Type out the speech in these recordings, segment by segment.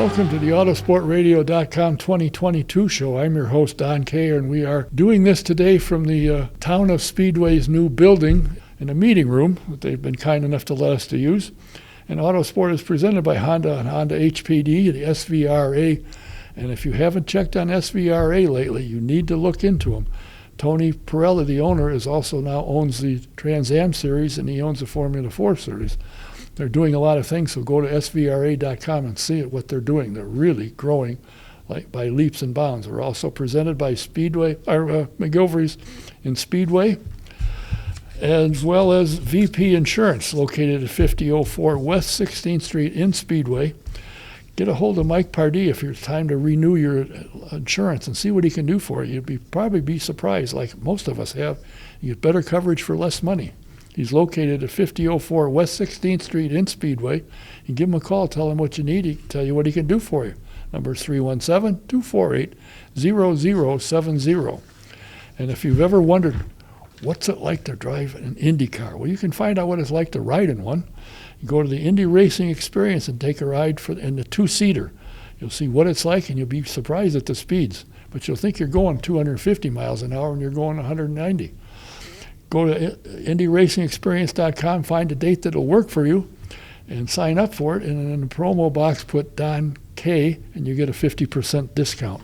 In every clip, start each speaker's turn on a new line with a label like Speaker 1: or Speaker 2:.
Speaker 1: Welcome to the autosportradio.com 2022 show. I'm your host, Don Kayer, and we are doing this today from the Town of Speedway's new building in a meeting room that they've been kind enough to let us to use. And Autosport is presented by Honda and Honda HPD, the SVRA. And if you haven't checked on SVRA lately, you need to look into them. Tony Pirelli, the owner, is also now owns the Trans Am Series, and he owns the Formula 4 Series. They're doing a lot of things, so go to svra.com and see what they're doing. They're really growing like by leaps and bounds. They're also presented by Speedway, McGilvery's in Speedway, as well as VP Insurance, located at 5004 West 16th Street in Speedway. Get a hold of Mike Pardee if it's time to renew your insurance and see what he can do for you. You'd probably be surprised, like most of us have. You get better coverage for less money. He's located at 5004 West 16th Street in Speedway. You give him a call, tell him what you need, he can tell you what he can do for you. Number is 317-248-0070. And if you've ever wondered, what's it like to drive an Indy car? Well, you can find out what it's like to ride in one. You go to the Indy Racing Experience and take a ride in the two-seater. You'll see what it's like, and you'll be surprised at the speeds. But you'll think you're going 250 miles an hour, and you're going 190. Go to IndyRacingExperience.com, find a date that'll work for you, and sign up for it. And in the promo box, put Don K, and you get a 50% discount.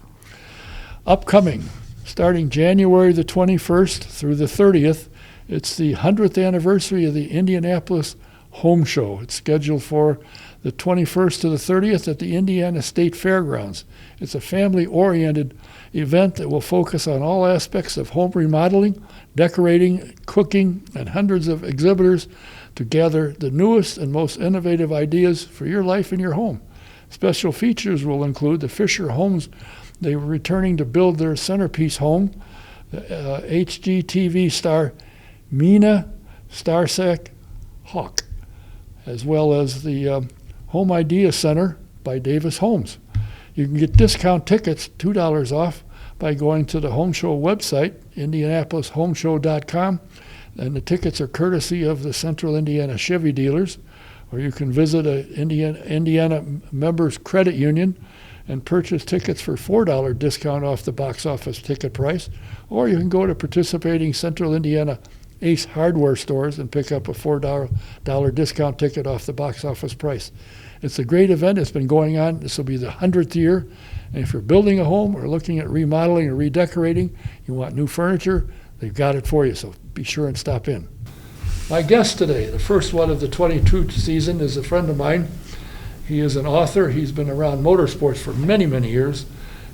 Speaker 1: Upcoming, starting January the 21st through the 30th, it's the 100th anniversary of the Indianapolis Home Show. It's scheduled for the 21st to the 30th at the Indiana State Fairgrounds. It's a family-oriented event that will focus on all aspects of home remodeling, decorating, cooking, and hundreds of exhibitors to gather the newest and most innovative ideas for your life and your home. Special features will include the Fisher Homes. They were returning to build their centerpiece home, HGTV star Mina Starsack Hawk, as well as the Home Idea Center by Davis Homes. You can get discount tickets, $2 off, by going to the Home Show website, IndianapolisHomeShow.com, and the tickets are courtesy of the Central Indiana Chevy dealers, or you can visit a Indiana Members Credit Union and purchase tickets for $4 discount off the box office ticket price, or you can go to participating Central Indiana Ace Hardware stores and pick up a $4 discount ticket off the box office price. It's a great event. It's been going on. This will be the 100th year. And if you're building a home or looking at remodeling or redecorating, you want new furniture, they've got it for you. So be sure and stop in. My guest today, the first one of the 22 season, is a friend of mine. He is an author. He's been around motorsports for many, many years,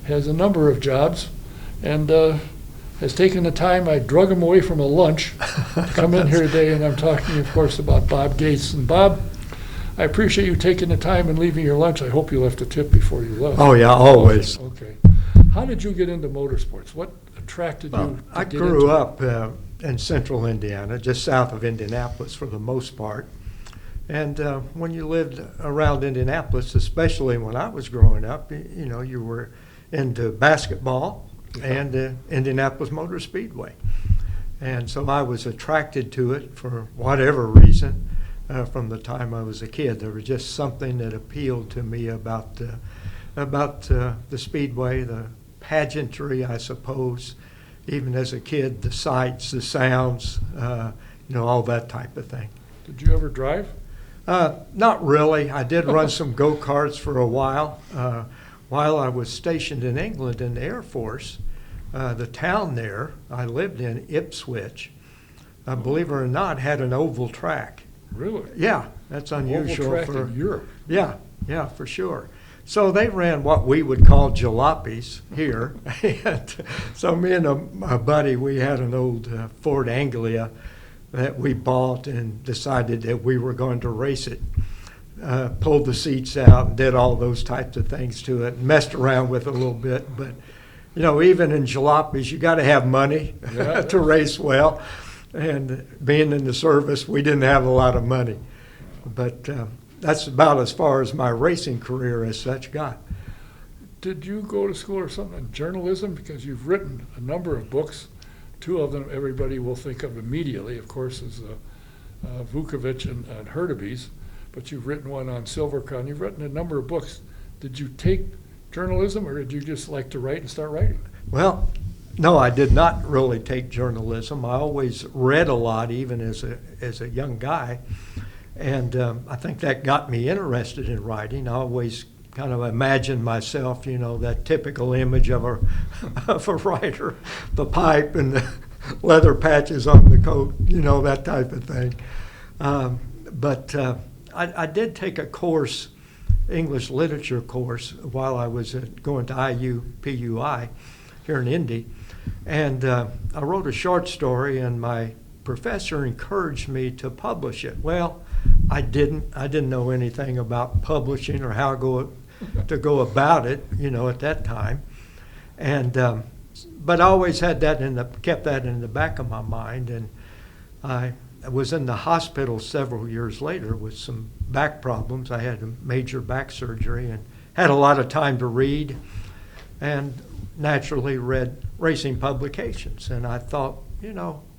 Speaker 1: has a number of jobs, and has taken the time. I drug him away from a lunch to come in here today, and I'm talking, of course, about Bob Gates. And Bob, I appreciate you taking the time and leaving your lunch. I hope you left a tip before you left.
Speaker 2: Oh, yeah, always.
Speaker 1: Okay. How did you get into motorsports? What attracted you to
Speaker 2: I
Speaker 1: get
Speaker 2: grew
Speaker 1: into
Speaker 2: up in central Indiana, just south of Indianapolis for the most part. And when you lived around Indianapolis, especially when I was growing up, you know, you were into basketball and Indianapolis Motor Speedway. And so I was attracted to it for whatever reason. From the time I was a kid, there was just something that appealed to me about the speedway, the pageantry, I suppose. Even as a kid, the sights, the sounds, all that type of thing.
Speaker 1: Did you ever drive?
Speaker 2: Not really. I did run some Go Karts for a while. While I was stationed in England in the Air Force, the town there I lived in, Ipswich, believe it or not, had an oval track.
Speaker 1: Really?
Speaker 2: Yeah, that's unusual
Speaker 1: Oval track
Speaker 2: for
Speaker 1: in Europe.
Speaker 2: Yeah, for sure. So they ran what we would call jalopies here. And so me and a buddy, we had an old Ford Anglia that we bought and decided that we were going to race it. Pulled the seats out and did all those types of things to it, messed around with it a little bit. But, even in jalopies, you got to have money to race well. And being in the service, we didn't have a lot of money. But that's about as far as my racing career as such got.
Speaker 1: Did you go to school or something in journalism? Because you've written a number of books. Two of them everybody will think of immediately, of course, is Vukovich and Hurtubise. But you've written one on Silver Crown. You've written a number of books. Did you take journalism, or did you just like to write and start writing?
Speaker 2: Well, no, I did not really take journalism. I always read a lot, even as a young guy, and I think that got me interested in writing. I always kind of imagined myself, that typical image of a writer, the pipe and the leather patches on the coat, that type of thing. But I did take a course, English literature course, while I was going to IUPUI here in Indy. And I wrote a short story, and my professor encouraged me to publish it. Well, I didn't know anything about publishing or how to go about it, at that time. And but I always had that kept that in the back of my mind. And I was in the hospital several years later with some back problems. I had a major back surgery and had a lot of time to read, and naturally read racing publications. And I thought,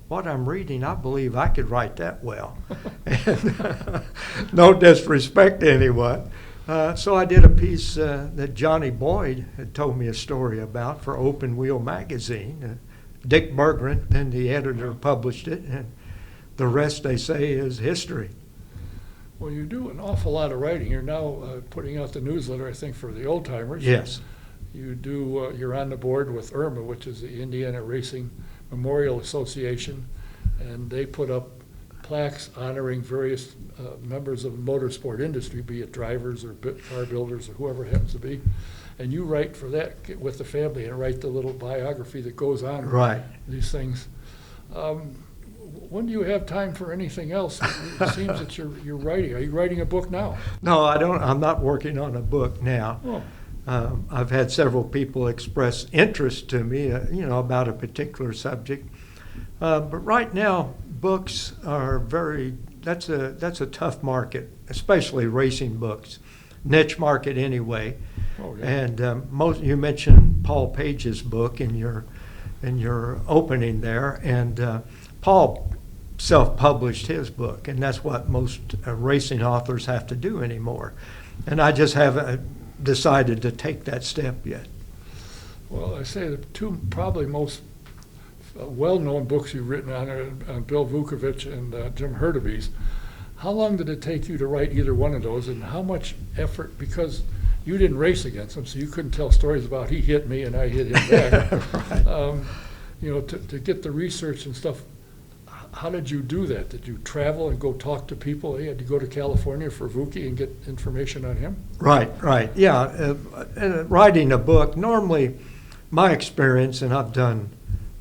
Speaker 2: what I'm reading, I believe I could write that well. And no disrespect to anyone. So I did a piece that Johnny Boyd had told me a story about for Open Wheel magazine. Dick Berggren, then the editor, published it, and the rest, they say, is history.
Speaker 1: Well, you do an awful lot of writing. You're now putting out the newsletter, I think, for the old timers.
Speaker 2: Yes.
Speaker 1: You're on the board with IRMA, which is the Indiana Racing Memorial Association, and they put up plaques honoring various members of the motorsport industry, be it drivers or car builders or whoever it happens to be. And you write for that with the family and write the little biography that goes on.
Speaker 2: Right.
Speaker 1: These things. When do you have time for anything else? It seems that you're writing. Are you writing a book now?
Speaker 2: No, I don't. I'm not working on a book now.
Speaker 1: Oh.
Speaker 2: I've had several people express interest to me, about a particular subject. But right now, books are that's a tough market, especially racing books. Niche market anyway.
Speaker 1: Oh, yeah.
Speaker 2: And you mentioned Paul Page's book in your opening there, and Paul self-published his book, and that's what most racing authors have to do anymore. And I just haven't decided to take that step yet.
Speaker 1: Well, I say the two probably most well-known books you've written on Bill Vukovich and Jim Hurtubise. How long did it take you to write either one of those, and how much effort, because you didn't race against him, so you couldn't tell stories about he hit me and I hit him back.
Speaker 2: Right.
Speaker 1: To get the research and stuff, how did you do that? Did you travel and go talk to people? You had to go to California for Vuki and get information on him?
Speaker 2: Right. Yeah, writing a book, normally my experience, and I've done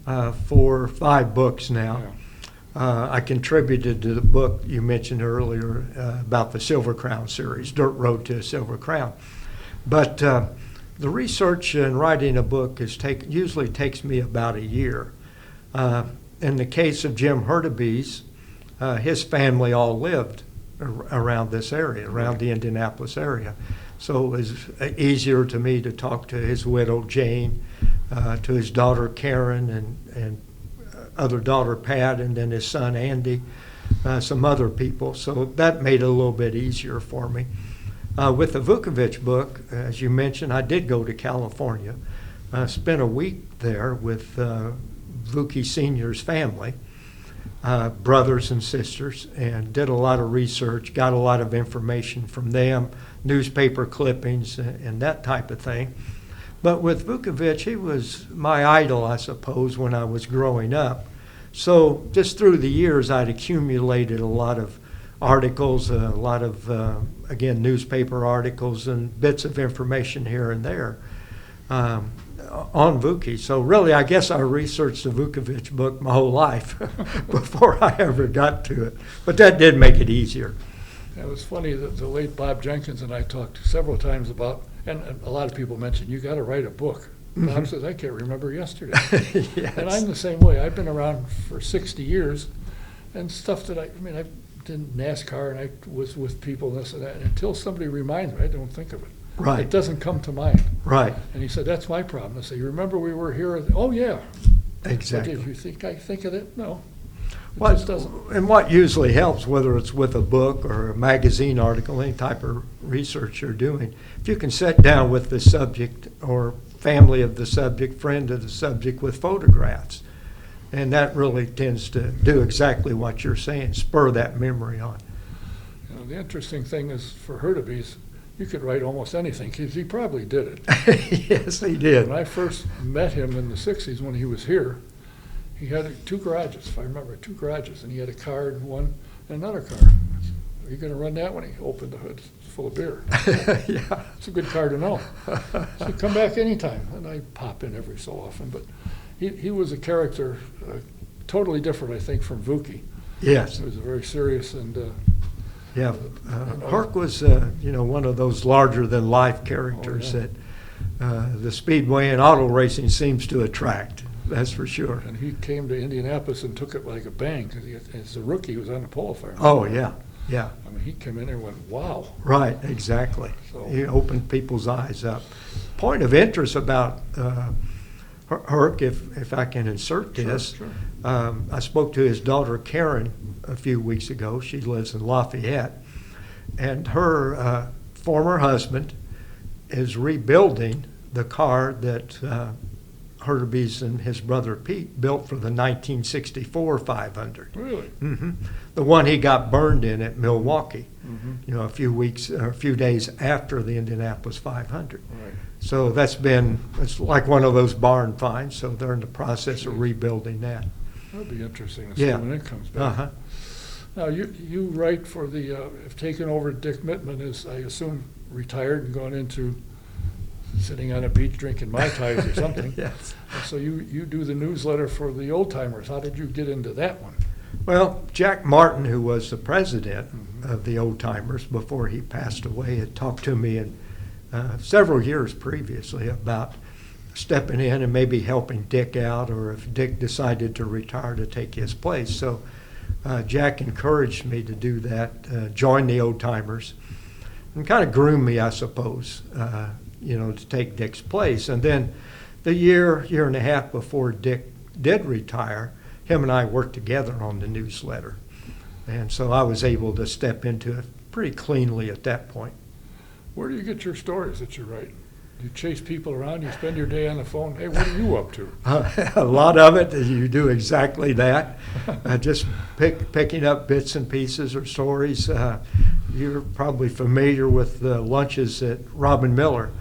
Speaker 2: 4 or 5 books now.
Speaker 1: Yeah.
Speaker 2: I contributed to the book you mentioned earlier about the Silver Crown series, Dirt Road to a Silver Crown. But the research and writing a book usually takes me about a year. In the case of Jim Hurtubise, his family all lived around this area, around the Indianapolis area. So it was easier to me to talk to his widow, Jane, to his daughter, Karen, and other daughter, Pat, and then his son, Andy, some other people. So that made it a little bit easier for me. With the Vukovich book, as you mentioned, I did go to California. Spent a week there with Vuki Sr.'s family, brothers and sisters, and did a lot of research, got a lot of information from them, newspaper clippings and that type of thing. But with Vukovich, he was my idol, I suppose, when I was growing up. So just through the years, I'd accumulated a lot of articles, a lot of, again, newspaper articles and bits of information here and there on Vuki. So really, I guess I researched the Vukovich book my whole life before I ever got to it. But that did make it easier.
Speaker 1: It was funny that the late Bob Jenkins and I talked several times about, and a lot of people mentioned, you got to write a book.
Speaker 2: Mm-hmm.
Speaker 1: Bob says, I can't remember yesterday.
Speaker 2: Yes.
Speaker 1: And I'm the same way. I've been around for 60 years, and stuff that I did NASCAR, and I was with people and this and that. And until somebody reminds me, I don't think of it.
Speaker 2: Right.
Speaker 1: It doesn't come to mind.
Speaker 2: Right.
Speaker 1: And he said, that's my problem. I said, you remember we were here? Oh, yeah.
Speaker 2: Exactly.
Speaker 1: But did you think I think of it? No. It just doesn't.
Speaker 2: And what usually helps, whether it's with a book or a magazine article, any type of research you're doing, if you can sit down with the subject or family of the subject, friend of the subject with photographs. And that really tends to do exactly what you're saying, spur that memory on.
Speaker 1: You know, the interesting thing is for Hurtubise, you could write almost anything, because he probably did it.
Speaker 2: Yes, he did.
Speaker 1: When I first met him in the 60s when he was here, he had 2 garages, if I remember, 2 garages, and he had a car in one and another car. Are you going to run that one? He opened the hood, it's full of beer.
Speaker 2: Yeah.
Speaker 1: It's a good car to know. So come back anytime, and I pop in every so often. But he was a character totally different, I think, from Vuki.
Speaker 2: Yes.
Speaker 1: He was a very serious and
Speaker 2: Yeah, Herk was, one of those larger-than-life characters that the speedway and auto racing seems to attract. That's for sure.
Speaker 1: And he came to Indianapolis and took it like a bang, because as a rookie, he was on the pole fire.
Speaker 2: Oh, yeah, yeah.
Speaker 1: I mean, he came in there and went, wow.
Speaker 2: Right, exactly.
Speaker 1: So,
Speaker 2: He opened people's eyes up. Point of interest about Herk, if I can insert this,
Speaker 1: Sure.
Speaker 2: I spoke to his daughter Karen a few weeks ago. She lives in Lafayette, and her former husband is rebuilding the car that Hurtubise and his brother Pete built for the 1964 500.
Speaker 1: Really?
Speaker 2: Mm-hmm. The one he got burned in at Milwaukee,
Speaker 1: Mm-hmm.
Speaker 2: a few weeks or a few days after the Indianapolis 500.
Speaker 1: Right.
Speaker 2: So it's like one of those barn finds, so they're in the process of rebuilding that.
Speaker 1: That'll be interesting to see
Speaker 2: Yeah.
Speaker 1: when it comes back.
Speaker 2: Uh-huh.
Speaker 1: Now, you write for the, have taken over Dick Mittman, is, I assume, retired and gone into sitting on a beach drinking Mai Tais or something.
Speaker 2: Yes.
Speaker 1: And so you do the newsletter for the old timers. How did you get into that one?
Speaker 2: Well, Jack Martin, who was the president of the Old Timers before he passed away, had talked to me in several years previously about stepping in and maybe helping Dick out, or if Dick decided to retire, to take his place. So Jack encouraged me to do that, join the Old Timers, and kind of groomed me, I suppose, to take Dick's place. And then the year and a half before Dick did retire, him and I worked together on the newsletter. And so I was able to step into it pretty cleanly at that point.
Speaker 1: Where do you get your stories that you write? You chase people around, you spend your day on the phone. Hey, what are you up to?
Speaker 2: A lot of it, you do exactly that. Just picking up bits and pieces or stories. You're probably familiar with the lunches that Robin Miller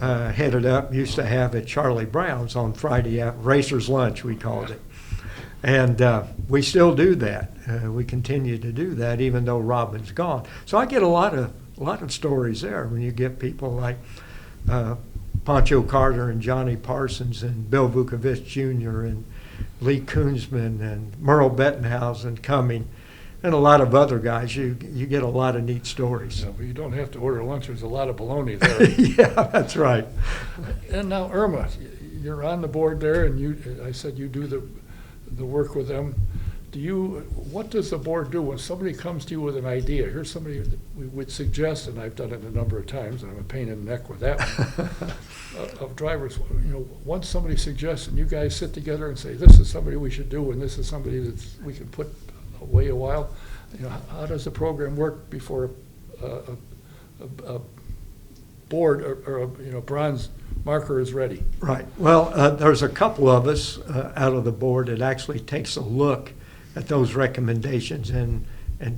Speaker 2: headed up, used to have at Charlie Brown's on Friday, Racer's Lunch, we called it. And we still do that. We continue to do that even though Robin's gone. So I get a lot of stories there when you get people like Pancho Carter and Johnny Parsons and Bill Vukovich Jr. and Lee Koonsman and Merle Bettenhausen coming, and a lot of other guys. You get a lot of neat stories.
Speaker 1: Yeah, but you don't have to order lunch. There's a lot of bologna there.
Speaker 2: Yeah, that's right.
Speaker 1: And now, IRMA, you're on the board there, and I said you do the work with them. What does the board do when somebody comes to you with an idea? Here's somebody that we would suggest, and I've done it a number of times, and I'm a pain in the neck with that one, of drivers. Once somebody suggests, and you guys sit together and say, this is somebody we should do, and this is somebody that we can put away a while. How does the program work before a board or a bronze marker is ready?
Speaker 2: Right. Well, there's a couple of us out of the board that actually takes a look at those recommendations and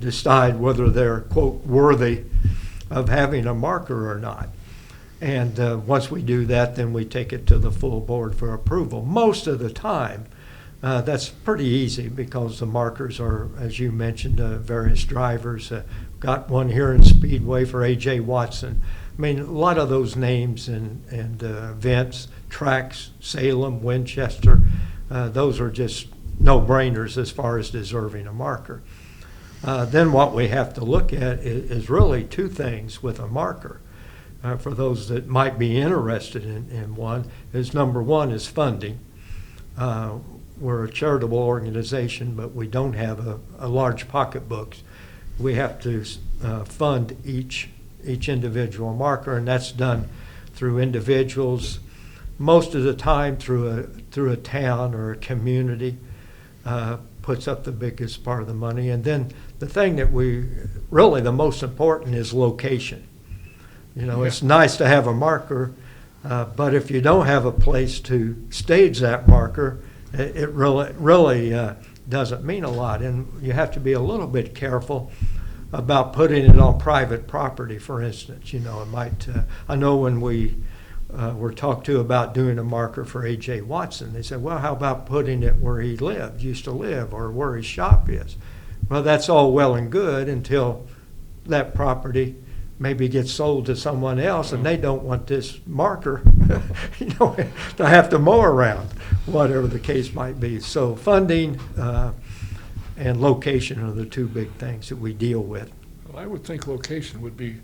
Speaker 2: decide whether they're, quote, worthy of having a marker or not. And once we do that, then we take it to the full board for approval. Most of the time, that's pretty easy because the markers are, as you mentioned, various drivers. Got one here in Speedway for A.J. Watson. I mean, a lot of those names and events, tracks, Salem, Winchester, those are just no-brainers as far as deserving a marker. Then what we have to look at is really two things with a marker. For those that might be interested in one, is number one is funding. We're a charitable organization, but we don't have a large pocketbooks. We have to fund each individual marker, and that's done through individuals, most of the time through a town or a community puts up the biggest part of the money. And then the thing that the most important is location. You know, it's nice to have a marker, but if you don't have a place to stage that marker, it really doesn't mean a lot. And you have to be a little bit careful about putting it on private property, for instance. You know, it might, I know when we were talked to about doing a marker for A.J. Watson, they said, well, how about putting it where he used to live, or where his shop is? Well, that's all well and good until that property maybe gets sold to someone else, and they don't want this marker, to have to mow around, whatever the case might be. So funding and location are the two big things that we deal with.
Speaker 1: Well, I would think location would be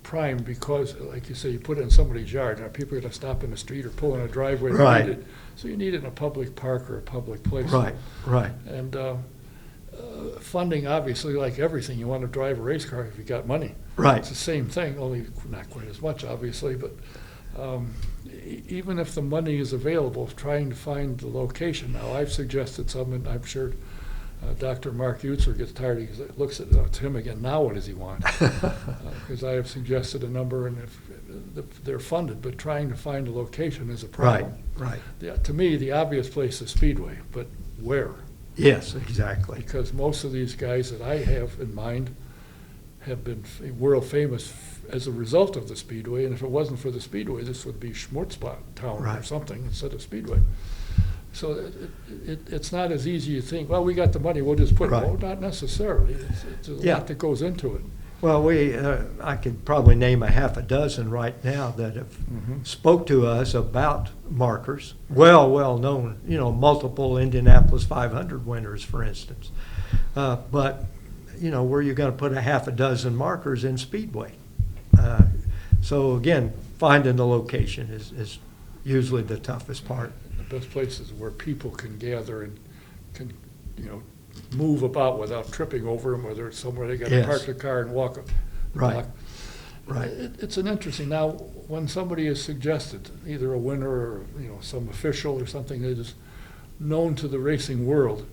Speaker 1: prime because, like you say, you put it in somebody's yard. Now, people are going to stop in the street or pull in a driveway to
Speaker 2: Right.
Speaker 1: need it. So you need it in a public park or a public place.
Speaker 2: Right.
Speaker 1: And funding, obviously, like everything, you want to drive a race car if you got money.
Speaker 2: Right.
Speaker 1: It's the same thing, only not quite as much, obviously, but even if the money is available, trying to find the location. Now, I've suggested some, and I'm sure Dr. Mark Utzer gets tired. He looks at it's him again. Now what does he want? Because I have suggested a number, and if they're funded, but trying to find a location is a problem.
Speaker 2: Right.
Speaker 1: To me, the obvious place is Speedway, but where?
Speaker 2: Yes, exactly.
Speaker 1: Because most of these guys that I have in mind have been world famous as a result of the Speedway, and if it wasn't for the Speedway, this would be Schmutzbach Town or something instead of Speedway. So it's not as easy as you think, well, we got the money, we'll just put it. Well, not necessarily. It's a lot that goes into it.
Speaker 2: Well, I could probably name a half a dozen right now that have spoke to us about markers. Well known, multiple Indianapolis 500 winners, for instance. But, where you're going to put a half a dozen markers in Speedway. So again, finding the location is usually the toughest part.
Speaker 1: The best places where people can gather and can, move about without tripping over them, whether it's somewhere they got to park the car and walk up.
Speaker 2: Right.
Speaker 1: It's an interesting, now, when somebody is suggested, either a winner or, some official or something that is known to the racing world,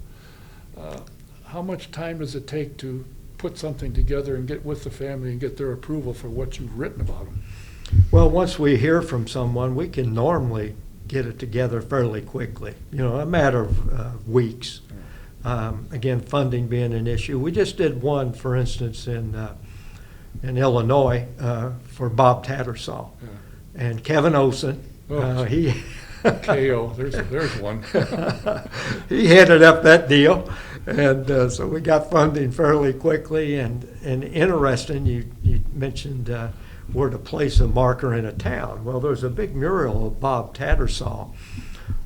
Speaker 1: how much time does it take to put something together and get with the family and get their approval for what you've written about them?
Speaker 2: Well, once we hear from someone, we can normally get it together fairly quickly, a matter of weeks. Again, funding being an issue. We just did one, for instance, in Illinois for Bob Tattersall. And Kevin Olson, he
Speaker 1: KO, there's one.
Speaker 2: He headed up that deal, and so we got funding fairly quickly. And interesting, you mentioned where to place a marker in a town. Well, there's a big mural of Bob Tattersall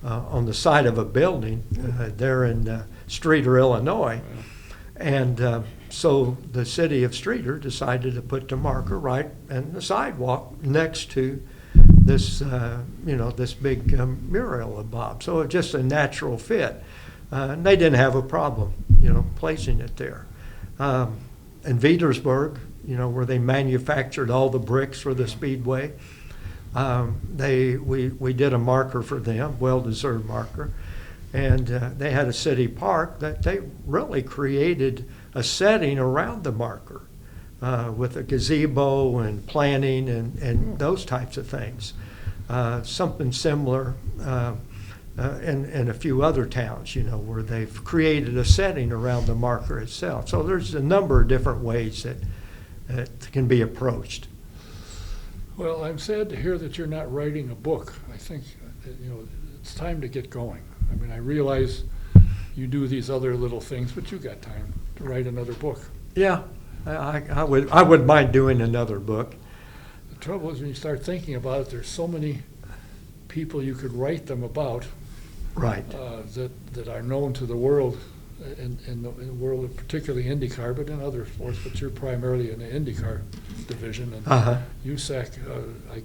Speaker 2: on the side of a building there in Streator, Illinois. And so the city of Streator decided to put the marker right in the sidewalk next to this, this big mural of Bob. So it's just a natural fit. And they didn't have a problem, placing it there. In Petersburg, where they manufactured all the bricks for the Speedway, we did a marker for them, well-deserved marker. And they had a city park that they really created a setting around the marker with a gazebo and planting and those types of things. Something similar in a few other towns, where they've created a setting around the marker itself. So there's a number of different ways that can be approached.
Speaker 1: Well, I'm sad to hear that you're not writing a book. I think, it's time to get going. I mean, I realize you do these other little things, but you got time to write another book.
Speaker 2: Yeah, I wouldn't mind doing another book.
Speaker 1: The trouble is when you start thinking about it, there's so many people you could write them about.
Speaker 2: Right.
Speaker 1: That are known to the world, in the world of particularly IndyCar, but in other sports, but you're primarily in the IndyCar division. And USAC,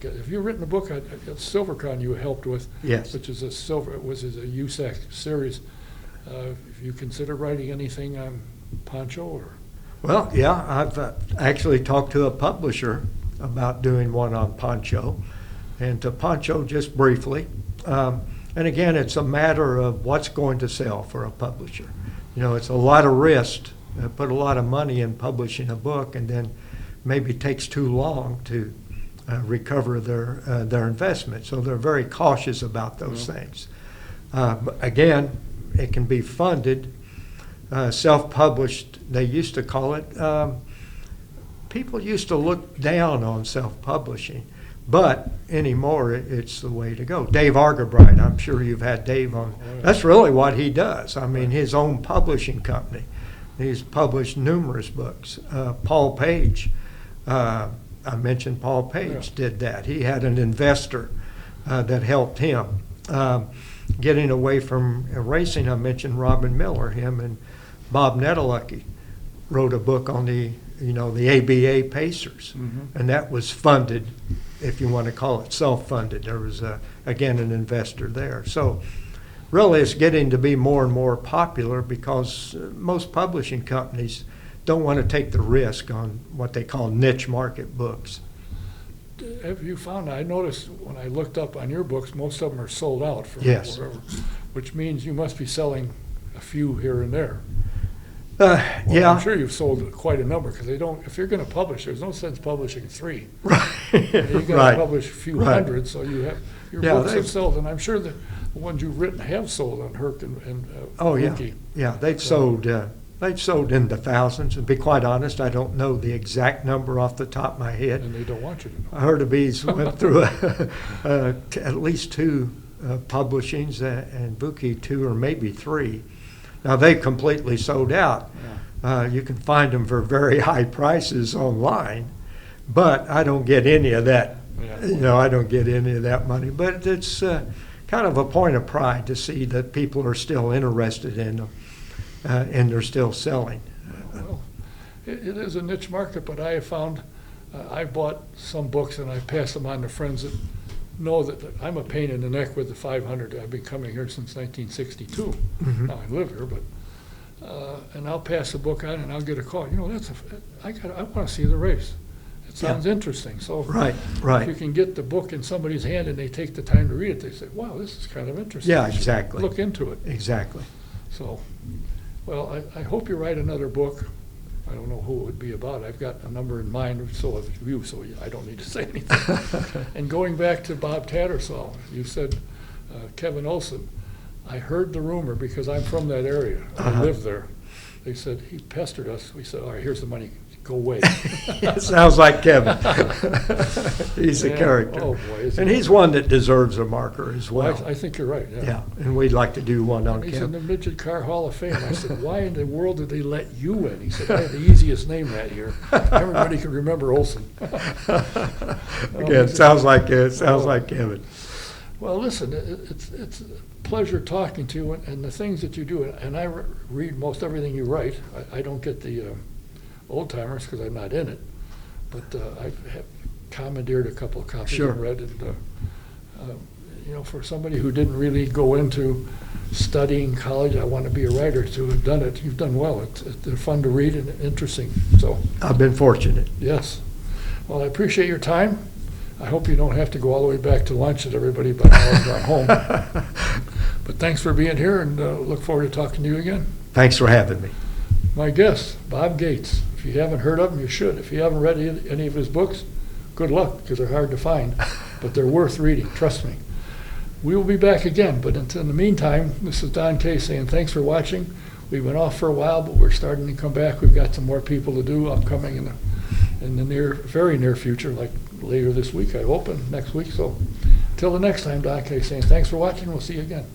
Speaker 1: have you written a book? Silvercon you helped with,
Speaker 2: yes,
Speaker 1: which is a USAC series. If you consider writing anything on Poncho or?
Speaker 2: Well, yeah, I've actually talked to a publisher about doing one on Poncho, and to Poncho just briefly. And again, it's a matter of what's going to sell for a publisher. You know, it's a lot of risk, put a lot of money in publishing a book, and then maybe takes too long to recover their investment. So they're very cautious about those things. But again, it can be funded, self-published. They used to call it. People used to look down on self-publishing, but anymore it's the way to go. Dave Argobrite, I'm sure you've had Dave on. That's really what he does. I mean, his own publishing company. He's published numerous books. Paul Page, I mentioned Paul Page did that. He had an investor that helped him. Getting away from racing, I mentioned Robin Miller. Him and Bob Nedelucky wrote a book on the ABA Pacers, and that was funded, if you want to call it self-funded. There was, again, an investor there. So really it's getting to be more and more popular because most publishing companies don't want to take the risk on what they call niche market books.
Speaker 1: Have you found, I noticed when I looked up on your books, most of them are sold out from
Speaker 2: Yes.
Speaker 1: wherever, which means you must be selling a few here and there. Well, I'm sure you've sold quite a number, because if you're going to publish, there's no sense publishing 3.
Speaker 2: Right.
Speaker 1: You've got to publish a few hundred, so you have, your
Speaker 2: Yeah,
Speaker 1: books have sold, and I'm sure the ones you've written have sold on Herk and
Speaker 2: Oh, yeah.
Speaker 1: Wookie.
Speaker 2: Yeah, they've sold in the thousands. And to be quite honest, I don't know the exact number off the top of my head.
Speaker 1: And they don't want you to know.
Speaker 2: Hurtubise went through at least 2 publishings, and Vuki 2 or maybe 3. Now they've completely sold out. You can find them for very high prices online, but I don't get any of that. Yeah. I don't get any of that money. But it's kind of a point of pride to see that people are still interested in them, and they're still selling.
Speaker 1: Well, it is a niche market, but I have found I bought some books and I passed them on to friends that know that I'm a pain in the neck with the 500. I've been coming here since 1962. Now I live here, but and I'll pass the book on and I'll get a call. I want to see the race. It sounds interesting. So
Speaker 2: right.
Speaker 1: If you can get the book in somebody's hand and they take the time to read it, they say, "Wow, this is kind of interesting."
Speaker 2: Yeah, exactly.
Speaker 1: Look into it.
Speaker 2: Exactly.
Speaker 1: So, well, I hope you write another book. I don't know who it would be about. I've got a number in mind, so have you, so I don't need to say anything. And going back to Bob Tattersall, you said Kevin Olson. I heard the rumor because I'm from that area. I live there. They said, he pestered us. We said, all right, here's the money. Go away.
Speaker 2: It sounds like Kevin. He's a character.
Speaker 1: Oh, boy.
Speaker 2: And he's one that deserves a marker as well.
Speaker 1: I think you're right.
Speaker 2: Yeah, and we'd like to do one on
Speaker 1: He's
Speaker 2: Kevin.
Speaker 1: in the Midget Car Hall of Fame. I said, why in the world did they let you in? He said, I had the easiest name that year. Everybody could remember Olson.
Speaker 2: Again, sounds like Kevin.
Speaker 1: Well, listen, it's a pleasure talking to you and the things that you do. And I read most everything you write. I don't get the old timers because I'm not in it, but I've commandeered a couple of copies and read it. For somebody who didn't really go into studying college, I want to be a writer, to have done it. You've done well. They're fun to read and interesting. So
Speaker 2: I've been fortunate.
Speaker 1: Yes. Well, I appreciate your time. I hope you don't have to go all the way back to lunch that everybody by now has gone home. But thanks for being here, and look forward to talking to you again.
Speaker 2: Thanks for having me.
Speaker 1: My guest, Bob Gates. If you haven't heard of him, you should. If you haven't read any of his books, good luck, because they're hard to find. But they're worth reading, trust me. We will be back again, but in the meantime, this is Don Kay saying thanks for watching. We've been off for a while, but we're starting to come back. We've got some more people to do upcoming in the very near future, like later this week, I hope, and next week. So until the next time, Don Kay saying thanks for watching. We'll see you again.